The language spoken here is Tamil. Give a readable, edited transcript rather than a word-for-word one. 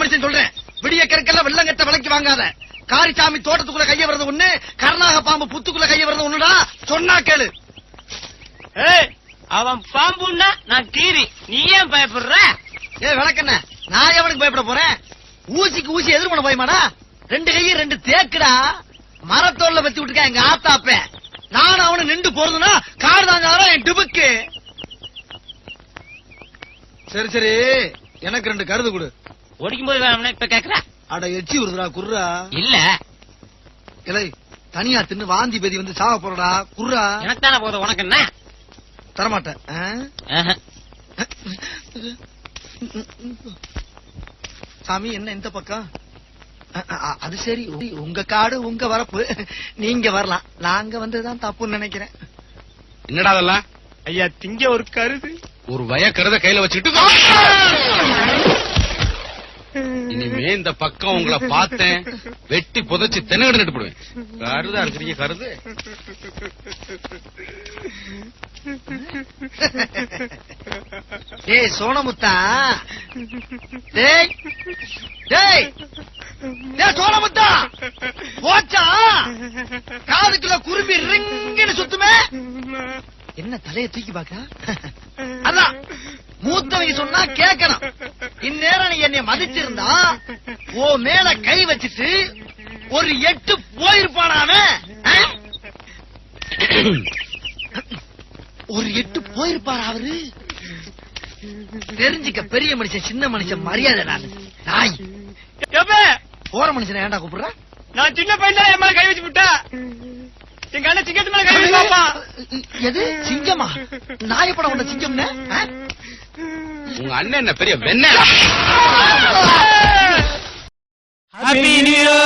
மனுஷன் சொல்றேன். விடிய கற்கெல்லாம் வெள்ளங்கட்ட விலைக்கு வாங்காத. காரிசாமி தோட்டத்துக்குள்ள கைய வரது ஒண்ணு, கர்நாக பாம்பு புத்துக்குள்ள கைய வரது ஒண்ணுடா. சொன்னா கேளு. அவன் பாம்புன்னா நான் கீரி, நீ ஏன் பயப்படுற? விளக்கண்ண, நான் எவனுக்கு பயப்பட போறேன்? ஊசிக்கு ஊசி எதிர் பண்ண பயமாடா? 2 கையை 2 தேக்குடா. மரத்தோல்ல வச்சு விட்டுருக்கேன் எங்க ஆத்தாப்ப. நான் அவனு நின்று போறதுன்னா காடு தாங்காதான் என் டிபுக்கு. சரி சரி, எனக்கு 2 கருது கொடு. ஓடிக்கும் போது வேணும்னா இப்ப கேக்குற? அட எச்சி வருதுடா, குர்ரா. இல்ல இலை தனியா தின்னு வாந்தி பேதி வந்து சாவ போறடா, குர்ரா. எனக்கு தானே போதும், உனக்கு என்ன? தரமாட்டேன். சாமி என்ன இந்த பக்கம்? அது சரி, உங்க காடு உங்க வரப்பு, நீங்க வரலாம். நாங்க வந்ததுதான் தப்புன்னு நினைக்கிறேன். என்னடா அதெல்லாம்? ஐயா திங்க ஒரு கருது, ஒரு வய கருத கையில வச்சுக்கிட்டு இனிமே இந்த பக்கம் உங்களை பார்த்தேன் வெட்டி புதைச்சு தென்னகடு நட்டு போடுவேன். கருதா இருக்கிறீங்க கருது. ஏய் சோனமுத்தா, டேய் டேய் டேய் சோனமுத்தா, போச்சா? காதுக்குள்ள குரும்பி ரிங்குன்னு சுத்துமே. என்ன தலையை தூக்கி பாக்க? அதான் மூத்தவங்க சொன்னா கேட்கணும். இந்நேரம் நீ என்னை மதிச்சிருந்தா ஓ மேல கை வச்சுட்டு ஒரு 8 போயிருப்பானாவே. ஒரு 8 போயிருப்பாரு அவரு. தெரிஞ்சுக்க, பெரிய மனுஷன் சின்ன மனுஷன் மரியாதை. நாய் போற மனுஷன் ஏன்டா கூப்பிடுற? நான் சின்ன பையன் தான் என் மேல கை வச்சு விட்டா. எங்க அண்ணன் சிங்கத்து மேல கை வச்சுப்பா. எது சிங்கமா? நாயப்படம் உண்ட சிங்கம்னு? உங்க அண்ணன் என்ன பெரிய வெண்ண? Happy new